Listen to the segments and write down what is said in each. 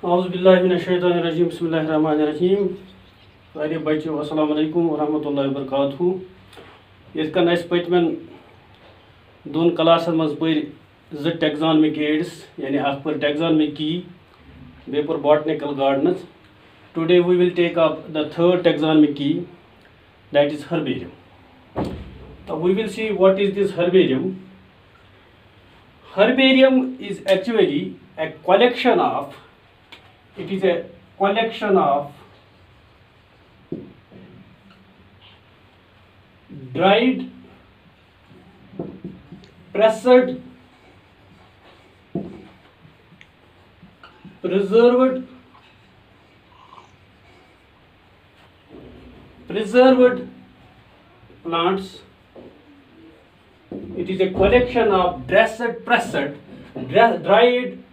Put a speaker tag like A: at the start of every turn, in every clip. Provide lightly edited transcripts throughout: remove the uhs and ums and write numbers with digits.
A: Auzubillahiminash-shaytanir-rajim. Bismillahir-rahmanir-rahim. Very bachi assalamu alaikum wa rahmatullahi wa barakatuh. Yet can I paytmen दोन Klaasen मज पर जो taxonomic aids यानी अख पर taxonomic key बे पर botanical gardens. Today we will take up the third taxonomic key, that is herbarium. We will see what is this herbarium. Herbarium is actually a collection of dried, pressed, preserved plants. It is a collection of dried,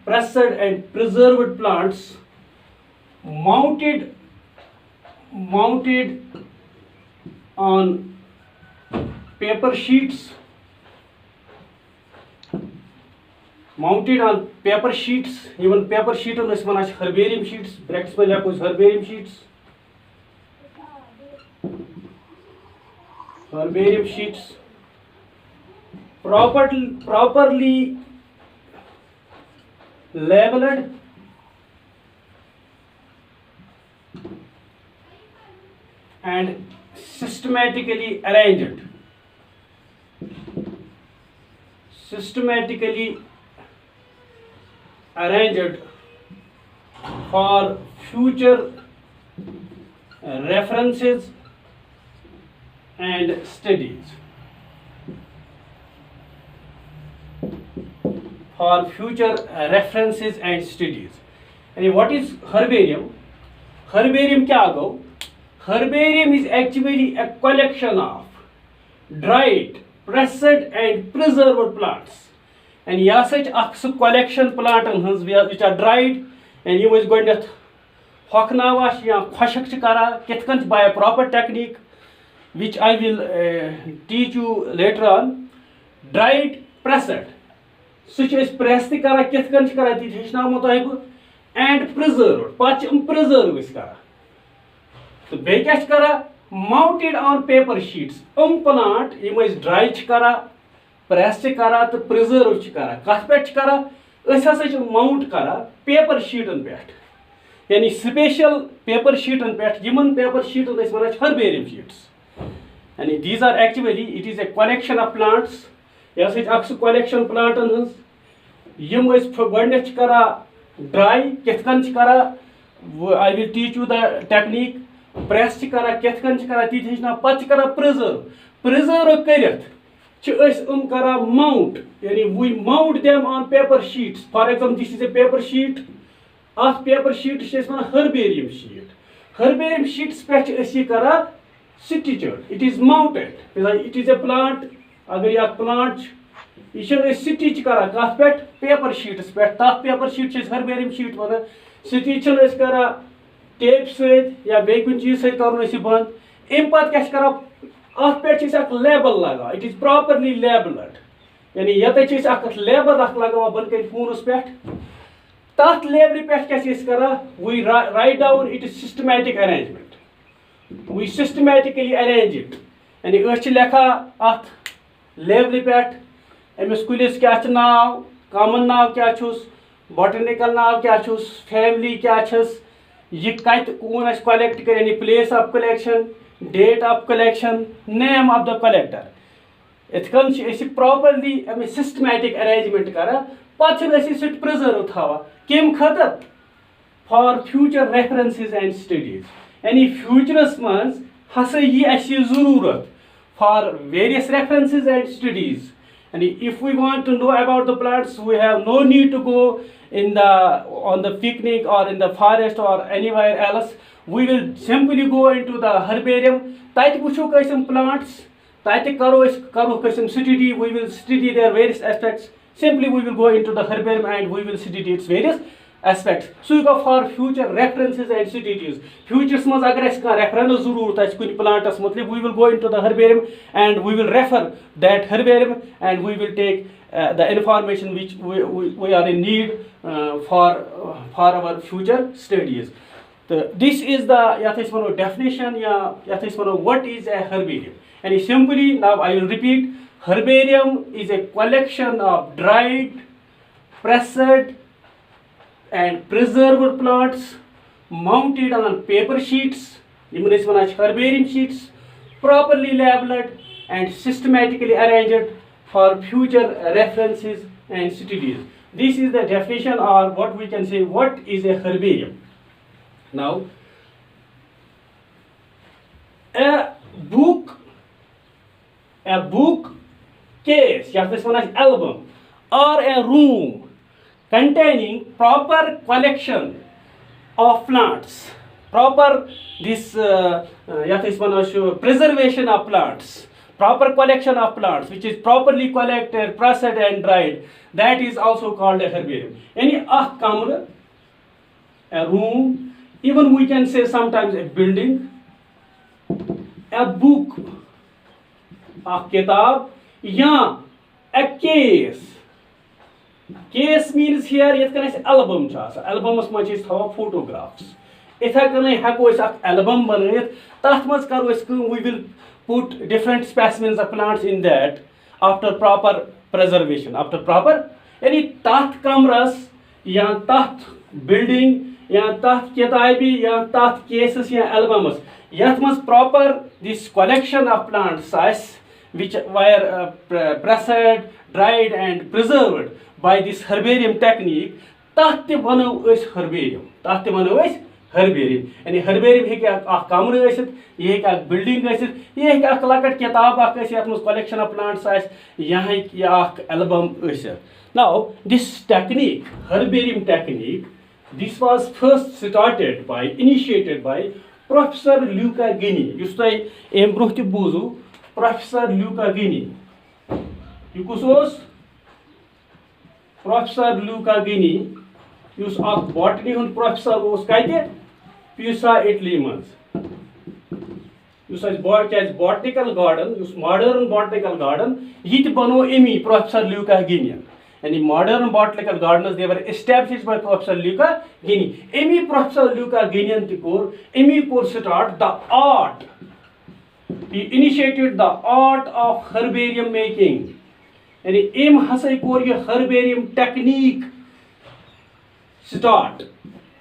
A: pressed and preserved plants mounted on paper sheets. Even paper sheet on this one is herbarium sheets. Brackets में लिखा कुछ herbarium sheets. Herbarium sheets properly labeled and systematically arranged for future references and studies. And what is herbarium? Herbarium क्या गो? Herbarium is actually a collection of dried, pressed and preserved plants. And यह सच अक्सर collection plants which are dried and you is going to hoknawash या खुशक करा कितकन by a proper technique which I will teach you later on. Dried, pressed. Such as press the kara कितकन करा ती हेचनामो तोय and preserved. Pach preserve is kara. So बेकश करा mounted on paper sheets. Plant is dried kara, pressed kara तो preserved kara. कथ पे करा ऐसा mount करा paper sheet on पे. यानी special paper sheet on पे. Human paper sheet on this one is herbarium sheets. And these are actually, it is a collection of plants. Yes, it is a collection plant on this. Yum is goodness kara dry, ketkanch kara. I will teach you the technique. Press kara, ketkanch kara, teach na pach kara preserve. Preserve karyat. Chus kara mount. Yani we mount them on paper sheets. For example, this is a paper sheet. As paper sheet is a herbarium sheet. Herbarium sheets patch is kara stitched. It is mounted. It is a plant. Agar yak plant ये stitch करा कथ पे paper sheets पे तथ paper sheet herbarium sheet one stitch करा tape सहित या बे कुछ चीज सहित करने से बंद इम पत क्या करा अथ पे एक label लगा. It is properly labeled. यानी यते चीज एक label रख लगा बन के फोनस पे तथ label पे क्या करा we write down it is systematic arrangement. We systematically arrange it. यानी अच लेखा अथ label पे अमिस कुलिस क्या नाव, कॉमन नाव क्या छुस, बॉटनिकल नाव क्या छुस, फैमिली क्या छस, ये कत कौन अस कलेक्ट कर यानी place of collection, date of collection, name of the collector. इतकन छ प्रॉपर्ली अमिस सिस्टमैटिक अरेंजमेंट करा पछ छ प्रिजर्व थावा केम खतर for future references and studies. यानी फ्यूचरस मज हसा ये अस जरूरत for various references and studies. And if we want to know about the plants, we have no need to go on the picnic or in the forest or anywhere else. We will simply go into the herbarium. Tate puchu kaisam plants. Tate karo kaisam study. We will study their various aspects. Simply we will go into the herbarium and we will study its various aspects. So you go for future references and studies. Futures must agar aise ka reference zaroorat ase kuni plantas matlab, we will go into the herbarium and we will refer that herbarium and we will take the information which we are in need for our future studies. This is the definition, what is a herbarium. And simply now I will repeat, herbarium is a collection of dried, pressed and preserved plants mounted on paper sheets, herbarium sheets, properly labeled and systematically arranged for future references and studies. This is the definition, or what we can say, what is a herbarium. Now, a book case, album, or a room containing proper collection of plants, proper preservation of plants, proper collection of plants which is properly collected, pressed and dried, that is also called a herbarium. Any kamra, a room, even we can say sometimes a building, a book, a kitab, yeah, a case. Case means here album album is photographs. If I can album we will put different specimens of plants in that after proper preservation, after proper any taht kamras, ya taht building, ya taht kitabi, ya taht cases, ya albums, yat must proper this collection of plant size which were pressed, dried and preserved by this herbarium technique. Taht bano is herbarium. Taht bano is herbarium. And herbarium है कि kamra ऐसे, ये है building ऐसे, ये है कि लाकट किताब ऐसे, यत collection of plants ऐसे, यहाँ है album ऐसे. Now this technique, herbarium technique, this was first initiated by Professor Luca Guinea. You say embruhti buzu Professor Luca Guinea. You kusos Professor Luca Guinea. Yus botany hun professor was kaite Pisa Italy mans. Yus botanical garden, yus modern botanical garden. Yit bano emi Professor Luca Guinea. And the modern botanical gardens, they were established by Professor Luca Guinea. Emi Professor Luca Guinea tikor emi por start the art. He initiated the art of herbarium making. And em hasai kor ye herbarium technique start.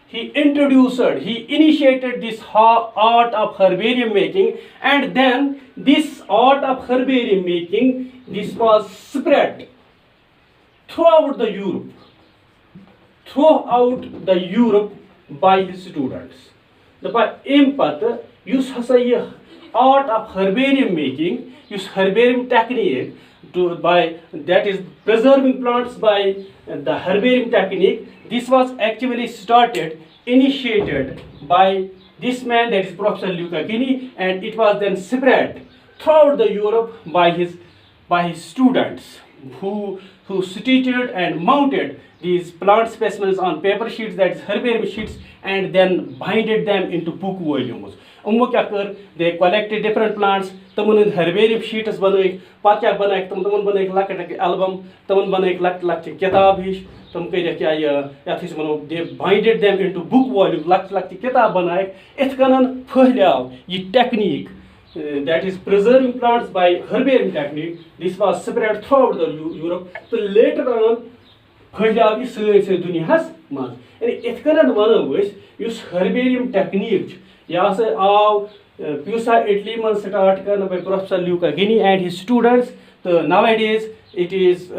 A: He initiated this art of herbarium making, and then this art of herbarium making, this was spread throughout the Europe by his students. The impact use art of herbarium making, use herbarium technique that is preserving plants by the herbarium technique. This was actually initiated by this man, that is Professor Luca Guinea, and it was then spread throughout the Europe by his students who stitched and mounted these plant specimens on paper sheets, that is herbarium sheets, and then binded them into book volumes. They collected different plants, herbarium sheets banaik, patya banaik, banaik lak album, banaik lak kitab hish, they binded them into book volumes, lak kitab banaik. Etkanan phahliav ye technique, that is preserving plants by herbarium technique. This was spread throughout the Europe. So later on, phahliav ye duniyas maz. And etkanan vano is use herbarium technique. Yasa aw Pisa Italy man start karna by Professor Luca Guinea and his students. So nowadays it is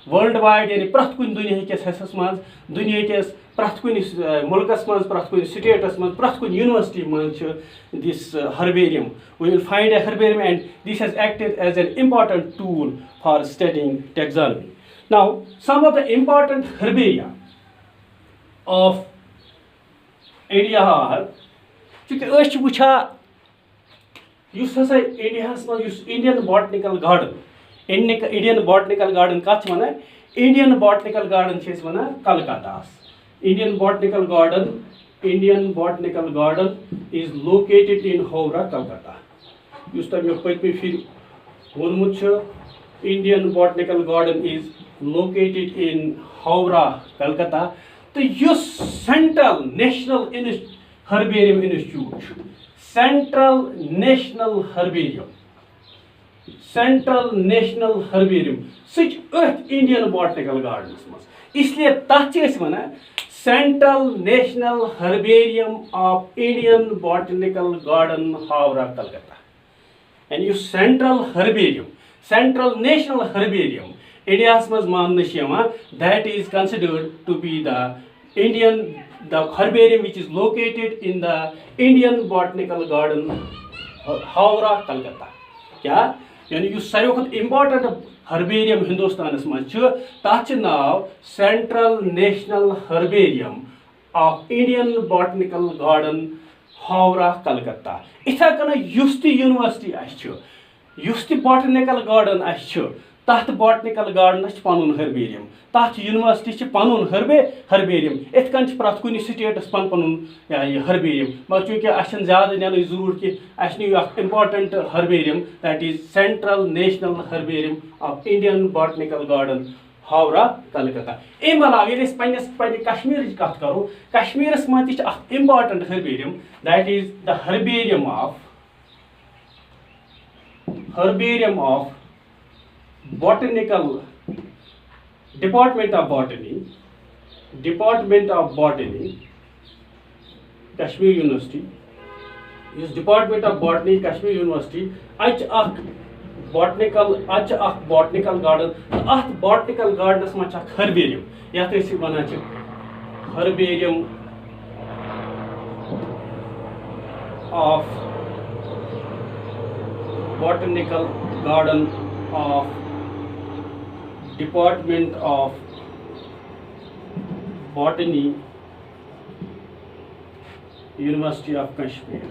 A: worldwide. Yani prat kun duniya ke hesas maz, duniya ke prat kun mulkas maz, prat kun states maz, prat kun university maz this herbarium. We will find a herbarium, and this has acted as an important tool for studying taxonomy. Now, some of the important herbaria of India are, Indian Botanical Garden. Indian Botanical Garden Indian Botanical Garden Kolkata's. Indian Botanical Garden. Indian Botanical Garden is located in Howrah, Calcutta. Yus tah me patmi fir vonmut chhu, Indian Botanical Garden is located in Howrah, Calcutta. The yus Central National Herbarium Institute, Central National Herbarium, Central National Herbarium, such Indian Botanical Gardens. इसलिए तथ वना Central National Herbarium of Indian Botanical Garden, Howrah, Calcutta. And you Central Herbarium, Central National Herbarium, India's that is considered to be the herbarium which is located in the Indian Botanical Garden, Howrah, Calcutta. क्या यानी यु सारे खुद important herbarium हिंदुस्तानस मज तथ नाव central national herbarium of Indian botanical garden Howrah Calcutta इथे कन युस यूनिवर्सिटी युस बॉटनिकल गार्डन तथ बॉटनिकल गार्डन पन हर्बेरियम तथ यूनिवर्सिटी पन हर्बेरियम इत कन प्रत कुछ स्टेटस पन पन हर्बेरियम मगर चूंकि अस ज्यादा नीन जरूर कि अस नी important herbarium that is central national herbarium of Indian botanical garden Howrah Calcutta अम अलावा कश्मीर कत करो कश्मीरस मज important herbarium that is the herbarium of Botanical Department of Botany, Kashmir University. This Department of Botany, Kashmir University, botanical garden. At botanical garden is much herbarium. Yat is herbarium of Botanical Garden of Department of Botany, University of Kashmir,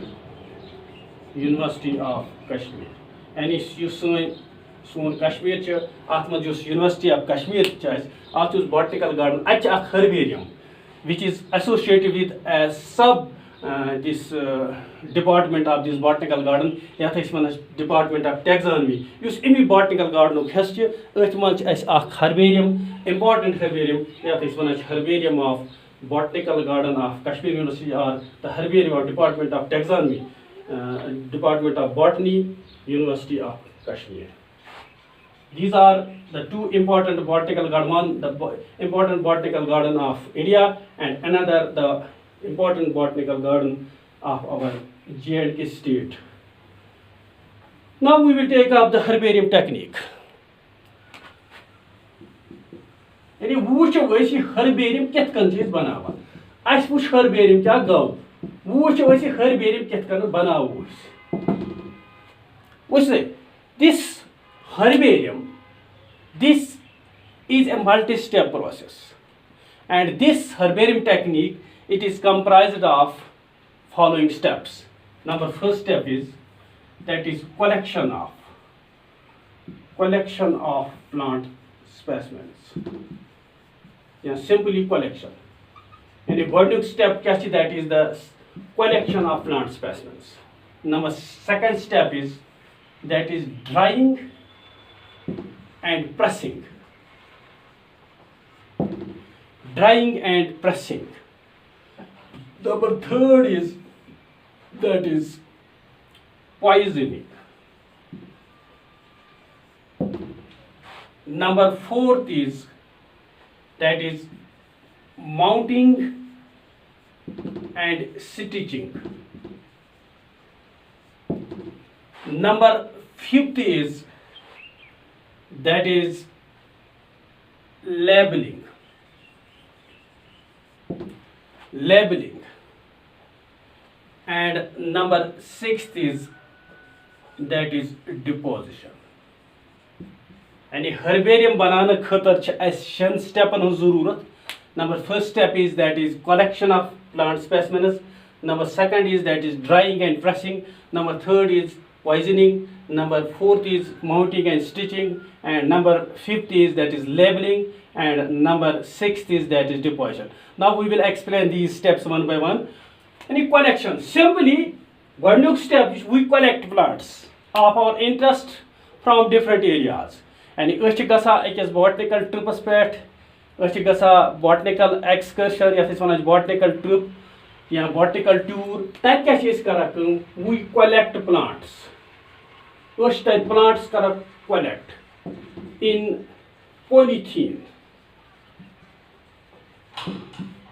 A: and you soon Kashmir ch atma jus University of Kashmir ch atus botanical garden ach herbarium which is associated with a this department of this botanical garden yath department of taxonomy us imi botanical garden hess maj herbarium important herbarium yath herbarium of botanical garden of Kashmir University or the herbarium of department of taxonomy department of botany University of Kashmir. These are the two important botanical garden, one the important botanical garden of India and another the important botanical garden of our J&K state. Now we will take up the herbarium technique. यानी वुचो वैसी herbarium कित कन चीज बनावा अस वुच herbarium क्या गौ वुचो वैसी herbarium कित कन बनावो उससे this herbarium this is a multi-step process and this herbarium technique it is comprised of following steps. Number first step is that is collection of plant specimens. Yeah, simply collection. And the first step that is the collection of plant specimens. Number second step is that is drying and pressing. Drying and pressing. Number third is that is poisoning. Number fourth is that is mounting and stitching. Number fifth is that is labeling. And number sixth is that is deposition. And herbarium banana khatar shan step an zarurat. Number first step is that is collection of plant specimens. Number second is that is drying and pressing. Number third is poisoning. Number fourth is mounting and stitching. And number fifth is that is labeling. and number sixth is that is deposition. Now we will explain these steps one by one. Any collection, simply one step we collect plants of our interest from different areas. And a botanical trip, botanical excursion, botanical trip, botanical tour. We collect plants. Plants collect in polythene.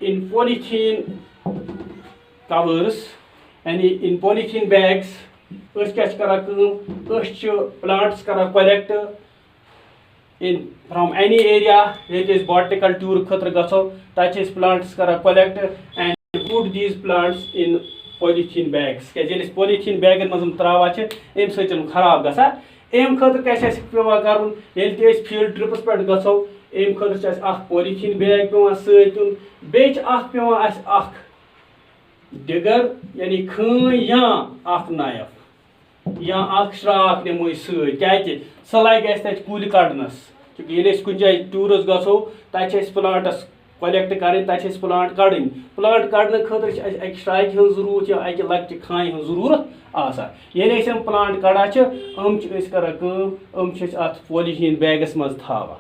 A: In polythene covers and in polythene bags. Plants collect in from any area which is botanical tour touch is plants collect and put these plants in polythene bags. Polythene bag in kharab gasa em khatr kaise pewa karun yel field trips pet gaso em khatr chas ak polythene bag pewa saitun bech ak pewa as ak digger yani khun ya ak knife या अख श्राक निमो सै सलाह गि कुल कड़नस ये कुछ जाए टूरस गो तक प्लांटस कलेक्ट कर प्लांट कड़न प्लांट कड़न खतर अक श्राक जरूरत या अक लक्च खान जरूरत ये प्लांट कड़ान अत पॉलीथीन बैगस मज थावान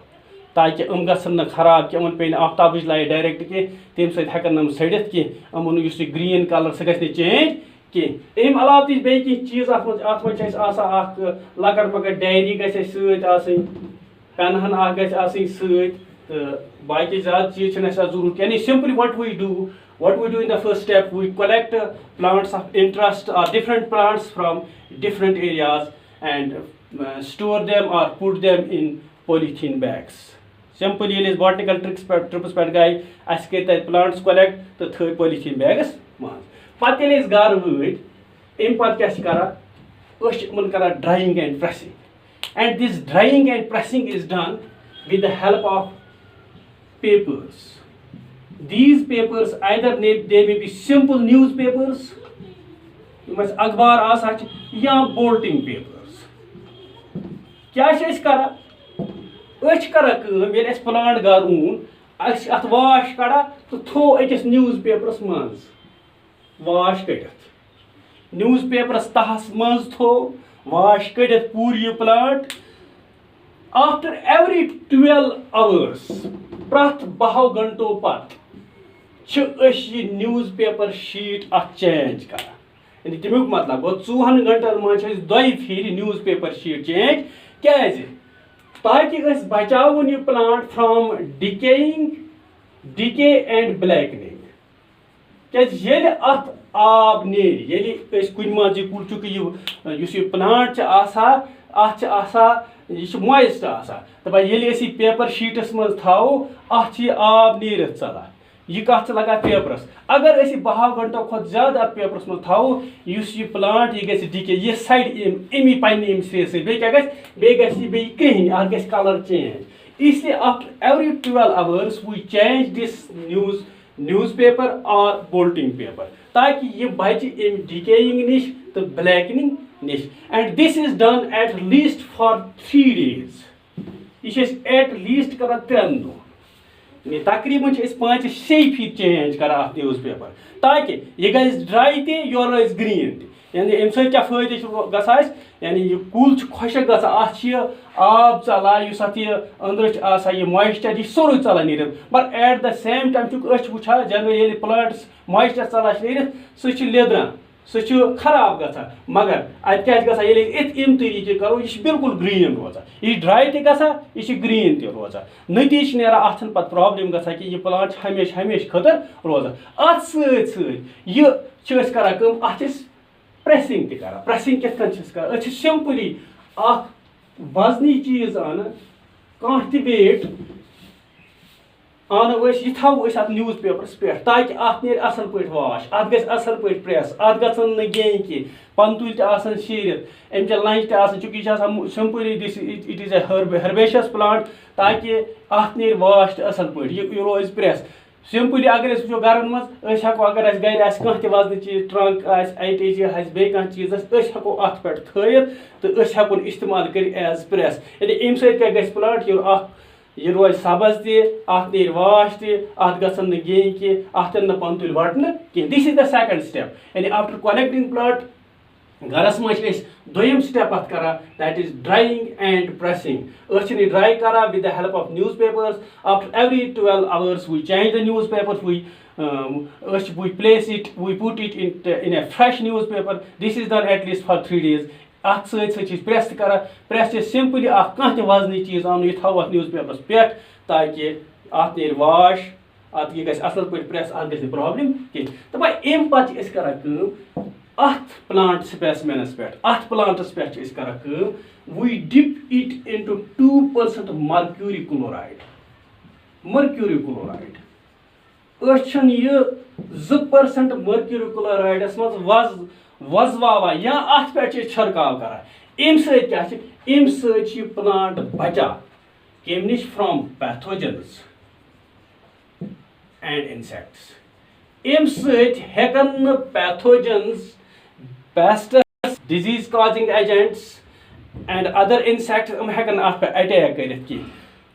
A: ताकि गन खराब कि पे आफ्ताबच लाइट डायरेक्ट कह तम सैकन सड़ित कह ग्रीन कलर सह गि चेंज कम अलाव बे चीज अत लकट मकट डायरी गई पेनहन गई बाकी ज़्यादा चीज जरूरत यानी simply what we do in the first step, we collect plants of interest or different plants from different areas and store them or put them in polythene bags. Simply is botanical trips per guy as plants collect the third polythene bags. But is gar wood, drying and pressing. And this drying and pressing is done with the help of papers. These papers either they may be simple newspapers, akhbar या bolting papers. क्या करा plant गारून अत wash कड़ा तो थो अकिस news papyrus मज wash कड़ित news papyrus तहस मज थो वाश कड़ित पूरी प्लांट आफ्टर एवरी 12 hours प्रथ 12 घंटों पत न्यूज पेपर शीट अत चेंज कर तमुक मतलब गो 2 घंटन मज दोई फिर न्यूज पेपर शीट चेंज क्या ताकि बचावन यह plant from decay and blackening क्या अत आब नेर कुन मज कुल चूंकि प्लांट मॉइस्ट ये पेपर शीटस मज थो अत आब नीरत चलान यह कत लगा पेपरस अगर 12 घंटों खुद ज्यादा पेपरस मज थो यह प्लांट यह गि डिके यह सड़ अमी पे से बे क्रिन अत ग कलर चेंज इसलिए after every 12 hours we change this newspaper और बोल्टिंग पेपर ताकि यह बचे अम डिकेइंग निश तो ब्लैकनिंग निश and this is done at least for 3 days यह एट लीस्ट कर 3 दिन तकरीबन 5-6 फीट चेंज कर न्यूज़ पेपर ताकि यह गि ड्राई तो ग्रीन यानी अम क्या फायदे यानी यह कुल खुशक अत आब चलान अंदर यह मॉइस्चर यह सोरे चलान नीर but at the same time चुक वुचान जनरली प्लांट्स मॉइस्चर चलान नीर सह लेदरान सह खराब गसान मगर अत इम तरीके करो यह बिल्कुल ग्रीन रोजान यह ड्राई तह ग्रीन तह रोजान नतीज नेरान अथन पे प्रॉब्लम गसान कि यह प्लांट हमेशा खतर रोजान अत सह करान अत प्रेसिंग प्रेसिंग कित सिंपली वजनी चीज आन कह वेट आनो यह थो अत न्यूज़ पेपरस पे ताकि अत नीर असल पे वाश अत गि असल पे प्रेस अत गन गें कह पन तुल शीरित अमि लंच चूंकि simply this it is herbaceous plant ताकि अत नीर वाश तो असल पे यह रोज प्रेस सिंपली अगर वो घर मज हेको अगर गर कह वजन चीज ट्रंक ITG बे कह चीज हेको अत पे थत तो हेकोन इस्तेमाल कर एज प्रेस यानी अम क्या प्लांट यह रोज सब्ज तथ नीर वाश तथ गसन गें कह अत न पन तुल वटन कह this is the second step यानी आफ्टर कलेक्टिंग प्लांट घरस मज दोयम स्टेप अत करा that is drying and pressing dry करा with the help of newspapers after every 12 hours we change the newspapers we place it we put it in a fresh newspaper this is done at least for 3 days अत सत press करा press simply कह वजन चीज आन यह थो अत न्यूज़ पेपर्स पे ताकि अत नीर वाश अत यह गल पे प्रेस अत गि प्रॉब्लम कह तो अम पे करा अत प्लांट स्पेसिमेनस पे अत प्लांटस पे करा we dip it into 2% mercury chloride यह 2% मर्क्यूरी क्लोराइडस मज वजवा या अत पे छिड़काव करा अम सत प्लांट बचा कम नश फ्रॉम पैथोजेन्स एंड इंसेक्ट्स अम सैकन pathogens pests disease causing agents and other insects हेकन अत पे अटैक कर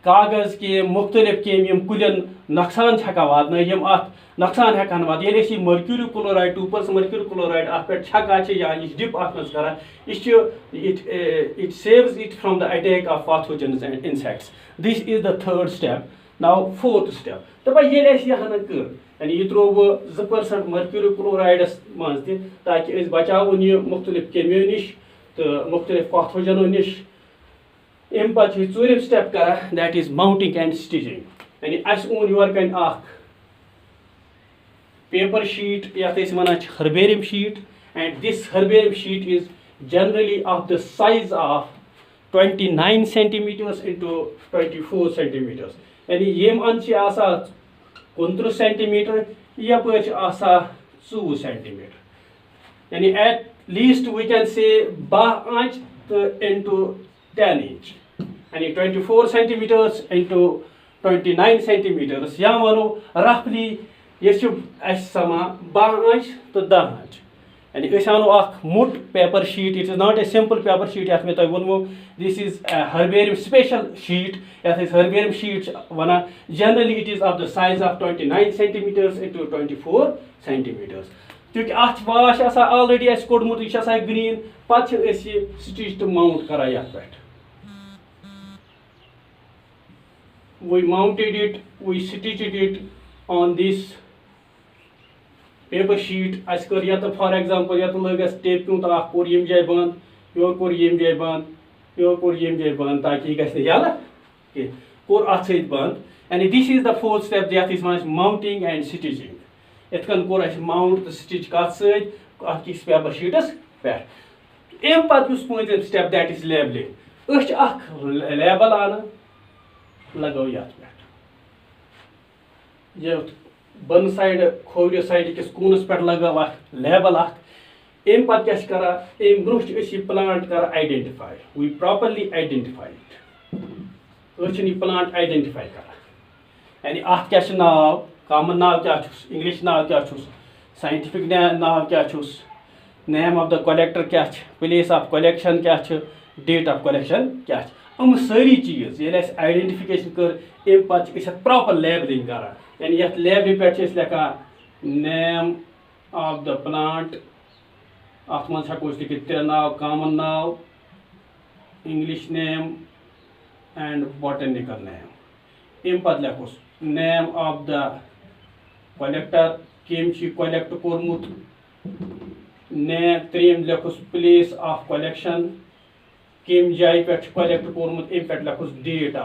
A: कागज के मुख्तलिफ केम कुलन नुकसान वातन यम अत नुकसान हेकान वात ये मर्क्यूरी क्लोराइड 2% मर्क्यूरी क्लोराइड अत पे छका या यह डिप अत मज करा it saves it from the attack of pathogens and insects this is the third step now fourth step तो ये यह कर यानी यह त्रो 2% मर्क्यूरी क्लोराइडस मज ताकि बचावन यह मुख्तलिफ केमियों नश तो मुख्तलिफ पैथोजनों नश अम पे चूरम स्टेप करा that is mounting and stitching यानी अस ओन योर कन पेपर शीट यथ one herbarium sheet and this herbarium sheet is generally of the size of 29 centimeters into 24 centimeters यानी यम अन 29 सेंटीमीटर यपर 2 सेंटीमीटर यानी at least we can say 12 inch तो इंटू 10 इंच यानी 24 सेंटीमीटर्स इंटू 29 सेंटीमीटर्स या वनो रफली यह समा 12 इंच तो 10 इंच यानी अनो मुट paper sheet it is not a simple paper sheet ये मे वो this is herbarium special sheet ये herbarium sheet one generally it is of the size of 29 centimetres into 24 centimetres क्योंकि अत वाश ऑलरेडी कोड़मुत यह ग्रीन पे स्टिच तो mount करा ये पे we mounted it we stitched it on this paper sheet as कर या तो फॉर एग्जांपल या तो लगस टेप क्यों तो आप कोर यम जाय बंद यो कोर यम जाय बंद यो कोर यम जाय बंद ताकि गस याला के कोर अथ सहित बंद यानी this is the fourth step that is mounting and stitching इतकन कोर अस माउंट तो स्टिच कत सहित अथ किस पेपर शीटस पे एम पत उस point step that is labelling अस अख लेबल आना लगो ये बन साइड खोवरियो साइड किस कूनस पे लगो लेबल अम पे करा अम ब्रोह प्लांट कर identify we properly identify it plant identify कर यानी अत क्या नाव कॉमन नाव क्या इंग्लिश नाव क्या साइंटिफिक नाव क्या नेम ऑफ द कलेक्टर क्या प्लेस ऑफ कलेक्शन क्या डेट ऑफ कलेक्शन क्या हम सारी चीज़ ये आइडेंटिफिकेशन कर पे प्रॉपर लेबलिंग करा यानी ये लेबलिंग पे लिखा नेम ऑफ द प्लांट अत मज हेको लिखित 3 नाव कॉमन नाव English name and botanical name पे लिखोस नेम ऑफ द कलेक्टर कम कलेक्ट कोर्मुत नेम 3 लिखोस प्लेस ऑफ कलेक्शन कम जाय पे कलेक्ट कोर्मुत पे लिखोस डेट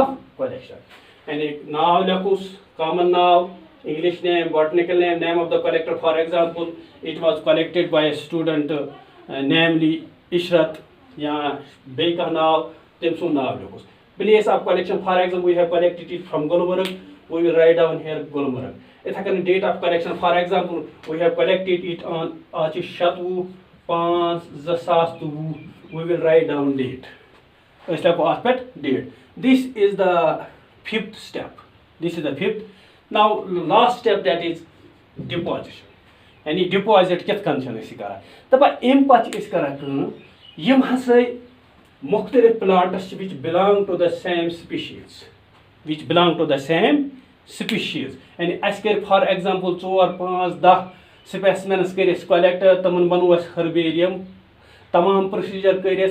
A: ऑफ कलेक्शन यानी नाव लिखोस common now English name, botanical name, name of the collector. For example, it was collected by a student, namely Ishrat. या बेका नाव तम सुन नाव लिखोस place of collection for example we have collected it from Gulmarg we will write down here Gulmarg इथ कन date of collection for example we have collected it on आज 27/5/2023 we will write down date अस लिखो अत पे date this is the fifth step now last step that is deposition यानी deposit कित कन करा दपा अम पे करा यम हसा मुख्तलिफ plants which belong to the same species, which belong to the same species. यानी अस कर for example 4 5 10 specimens कर collect तमन बनो अस herbarium तमाम प्रोसीजर कर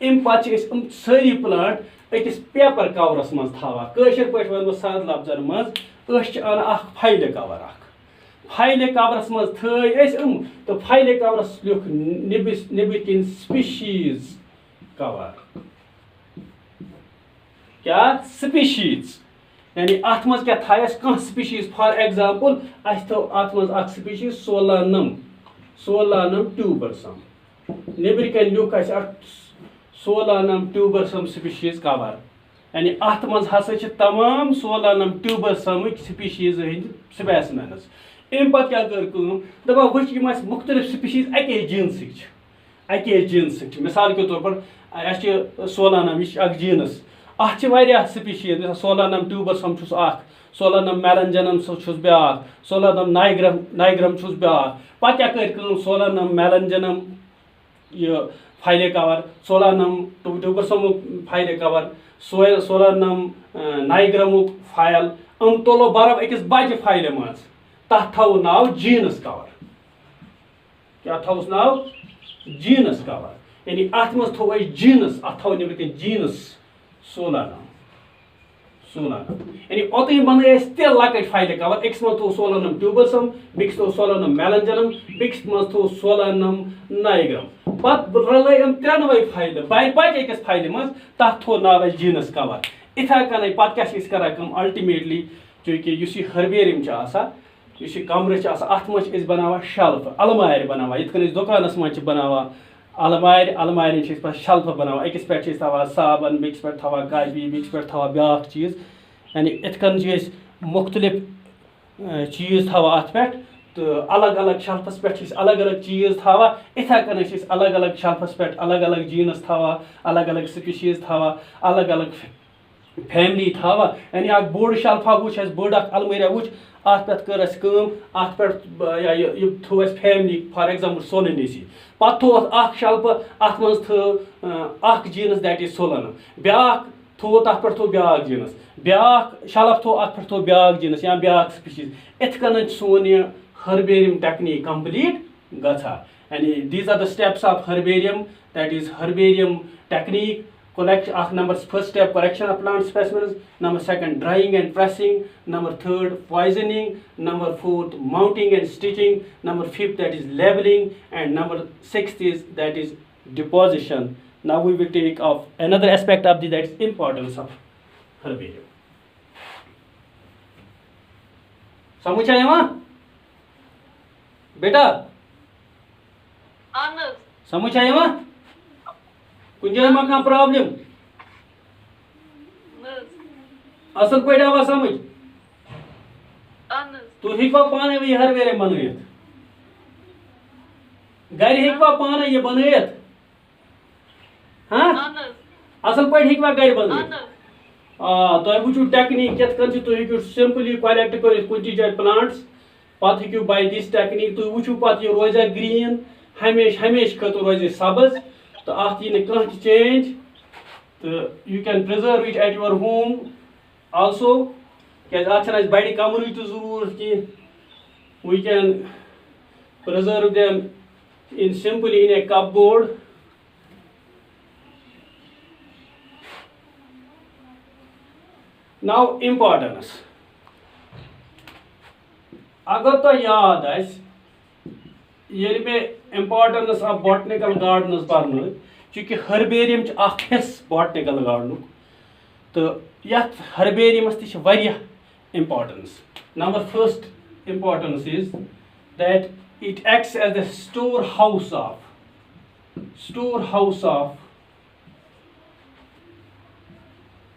A: अम पे सारी प्लांट अकिस पेपर कवरस मज थवा कशर पे वन साद लफ्जन मज अन फाइल कवर फाइल कवरस मज थम तो फाइल कवरस लिख निबिटिन स्पीशीज कवर क्या स्पीशीज यानी अत मज क्या थस कह स्पीशीज फॉर एग्जांपल अस थो अत मज स्पीशीज सोलानम ट्यूबरसम नेबर कन लिख सोलानम ट्यूबरसम स्पीशीज कवर यानी अत मज हसा तमाम सोलानम ट्यूबरसम स्पीशीज हंद स्पेसिमेन्स अम पे क्या कर दपा वो मुख्तलिफ स्पीशीज अके जीनस मिसाल के तौर पर सोलानम यह जीनस अत स्पीशीज सोलानम ट्यूबरसम सोलानम मेलनजनम ब्या सोलानम नाइग्रम ब्या पे क्या कर सोलानम मेलनजनम यह फाइले कवर सोलानम ट्यूबरसम फाइले कवर सोलानम नाइग्रम फाइल तुलो बरफ अकिस बज फाइल मज तथ थो नाव जीनस कवर क्या थोस नाव जीनस कवर यानी अत मज थो जीनस अत थो निबर जीनस सोलानम यानी ओत बन ते लकट फाइल कवर अकिस मज थो सोलानम ट्यूबरसम बिक्स थो सोलानम मेलनजनम बिक्स मज थो सोलानम नाइग्रम पे रल त्रेनवे फाइल बच अकिस फाइल मज तथ थो नाव जीनस कवर इथे कन पे क्या कम अल्टीमेटली चूंकि हर्बेरियम कमर अत मज बनावा शेल्फ अलमार बनावा ये दुकानस मज बनावा अलमार पे शेल्फ बनावा अकिस पे थवा साबन बिक्स पे थवा काबी बिक्स पे थवा ब्या चीज यानी इतकन मुख्तलिफ चीज थवा अत पे तो अलग अलग शेल्फस पे अलग अलग चीज थवा इथे कन अलग अलग शेल्फस पे अलग अलग जीनस थवा अलग अलग स्पीशीज थवा अलग अलग फैमिली थवा यानी अ बोड़ शेल्फा वो बोड़ अलमारिया वो अत पे कर अत पे थो फैमिली फॉर एग्जांपल सोलनेसी पे थो शेल्फ अत मज थो जीनस दैट इज सोलानम ब्या थो तथ पे थो ब्या जीनस ब्या शेल्फ थो अत पे थो ब्या जीनस या ब्या स्पीशीज इत कन सोन यह हर्बेरियम टेक्निक कंप्लीट गछा यानी these are the steps of herbarium that is herbarium technique collect number first step collection of plant specimens, number second drying and pressing, number third poisoning, number fourth mounting and stitching, number fifth that is labeling, and number sixth is that is deposition. Now we will take of another aspect of the that is importance of herbarium. समझ आया माँ बेटा समझ आया माँ कुछ मा problem असल पे आवा समझ तु हेकवा पाने वही हर्बेरियम बनयत घर हेकवा पाने ये बनयत हाँ असल पे हेकवा घर बनयत तुम वो टेक्निक ये तुम हेकू सिंपली कलेक्ट कर कुछ जाए प्लांट्स पे हेकू बाय दिस टेक्निक तुम वो पे यह रोजा ग्रीन हमेश खत रोज सब्ज तो अत यी कह चेंज तो you can preserve it at your home also क्या अत बड़ कमर तो जरूरत कह we can preserve them in simply in a cupboard now importance अगर तो याद ये में इम्पॉर्टेंस ऑफ बॉटनिकल गार्डन पर चूँकि हर्बेरियम हिस्स बॉटनिकल गार्डन तो यथ हर्बेरियमस तह importance number first importance is that it acts as the storehouse of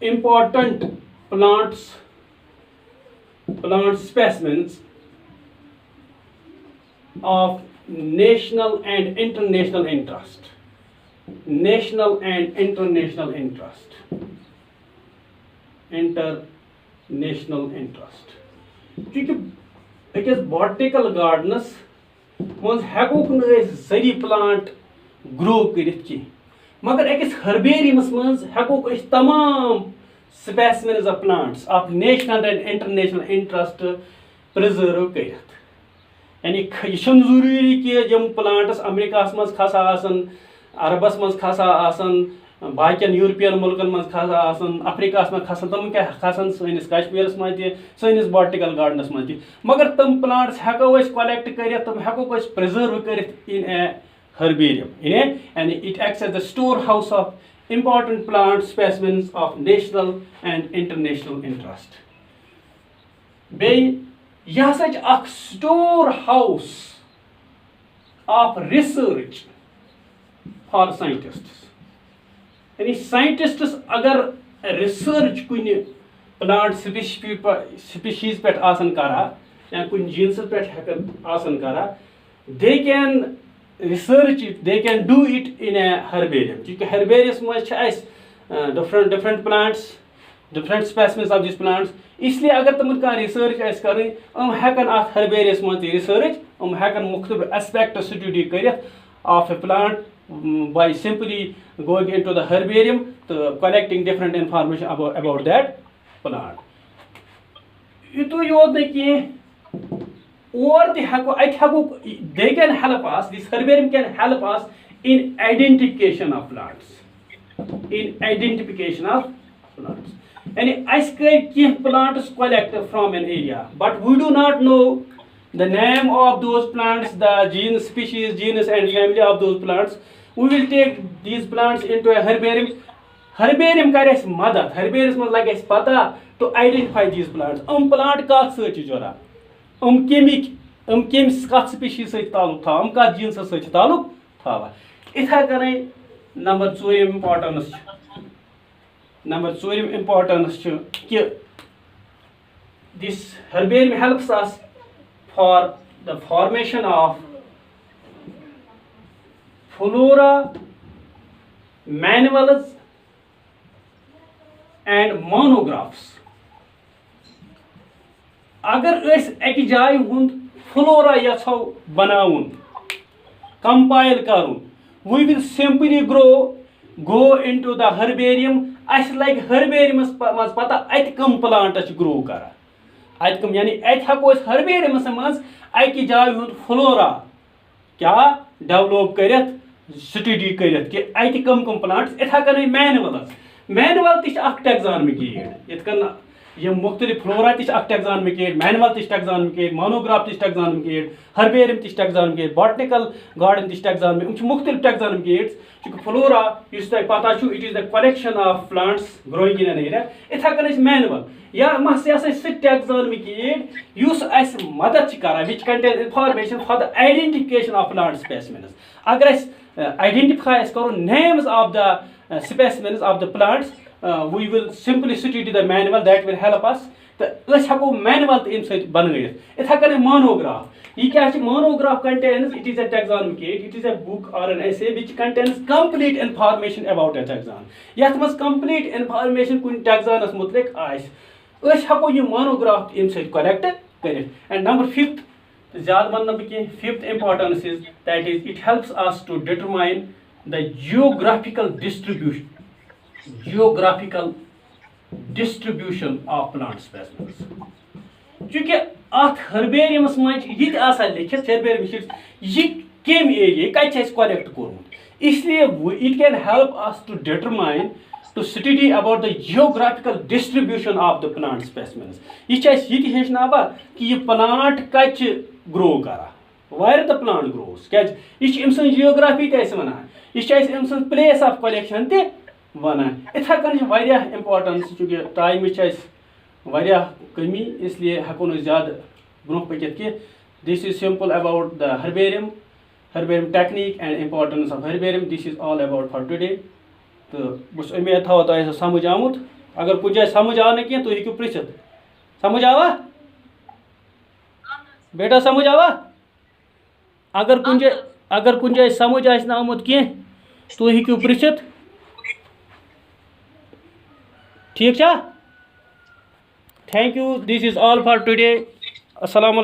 A: important plant specimens of national and international interest. National and international interest. International interest. क्योंकि अकिस botanical gardens मज हेकोक सरी plant grow करित की मगर अकिस हर्बेरियमस मज हेको अस तमाम specimens of plants of national and international interest preserve कर, यानी यह जरूरी कि यम प्लांट्स अमेरिका मज खसा अरबस मज खसा बाकियन यूरोपियन मुल्कन मज खसा अफ्रीका मज खसन तम क्या खसन सनिस कश्मीरस मज सनिस बॉटनिकल गार्डनस मज मगर तम प्लांट्स हेको कलेक्ट कर तम हेको प्रिजर्व कर इन ए herbarium and it acts as the storehouse of important plant specimens of national and international interest. यह सच अख storehouse of research for scientists. यानी scientists अगर research कुछ plant species पे आसन करा या कुछ जीन्स पे हेकन आसन करा, they can research it, they can do it in a herbarium. Because herbarium is different plants, different specimens of these plants. इसलिए अगर तुम का रिसर्च आस कर हेकन अथ हर्बेरियस मज रिसर्च हेकन मुख्तलिफ एस्पेक्ट स्टडी कर of A plant by simply going into the herbarium to collecting different information about that plant. इतो योद नहीं कि or they can help us, this herbarium can help us in identification of plants. And I can plants collect from an area, but we do not know the name of those plants, the genus, species, genus and family of those plants. We will take these plants into a herbarium. Herbarium carries mother. Herbarium is like a pata to identify these plants. Plant का search जरा. Cummins कत species सत ताल्लुक थाव कत jeans सत ताल्लुक थाव इथा करें नंबर 4 इम्पोर्टेंस कि this herbarium helps us for the formation of flora, manuals and monographs. अगर एक जाय हुंद फ्लोरा यछो बनाउन कंपाइल करुन, we will simply go into the herbarium. Us like herbarium मज पता अत कम प्लांट ग्रो करा अत कम, यानी अत हको herbarium मज एक जाय हुंद फ्लोरा क्या डेवलप करत स्टडी करत कि अत कम प्लांट्स इथा कन मैनुअल तक टेक्सानमिक एड इतकन ये मुख्तलिफ flora taxonomic aid, manual taxonomic aid, monograph taxonomic aid, herbarium taxonomic aid, botanical garden taxonomic मुख्तलिफ टेक्सानमिक एड्स क्योंकि फ्लोरा पता it is the collection of plants growing in an area इथा कन मैनुअल या मस टेक्सानमिक एड युस अस मदद करा which contain information for the identification of plant specimens. अगर आइडेंटिफाई करो names of the specimens of the plants, we will simply study the manual that will help us. तो हको मैनुअल तो बनत इथा कन मोनोग्राफ यह क्या monograph contains it is a taxonomic aid, it is a book or an essay which contains complete information about a taxon. यथ मज complete information कुन taxonस मुतलिक आस हको यह मोनोग्राफ कलेक्ट कर. एंड नंबर 5 ज्यादा वन बह कह 5th importance is that is it helps us to determine the geographical distribution of plant specimens. चूंकि अत हर्बेरियमस मज यह लिखित हेर्बेरियम यह कम एरिया कत कलेक्ट कोर्मुत, इसलिए it can help us to determine to study about the geographical distribution of the plant specimens. यह हेचनावा कि यह प्लांट कत ग्रो करा वायर द प्लांट ग्रोस क्या यह जियोग्राफी तह वनान यह प्लेस ऑफ कलेक्शन तह वनान. इथा कन इम्पोर्टेंस चूँकि टाइम कमी इसलिए हको न ज्यादा ब्रोह पकित कि this is simple about the herbarium technique and importance of herbarium. This is all about for today. तो बस उम्मीद था तो समझ आमुत. अगर कुछ जाए समझ आ ना कह तो हेकू पृछत समझ आवा बेटा समझ आवा. अगर कुछ जाए समझ ना आमुत कह तो हेकू पृछत. ठीक छा. Thank you. This is all for today. Assalamu alaikum.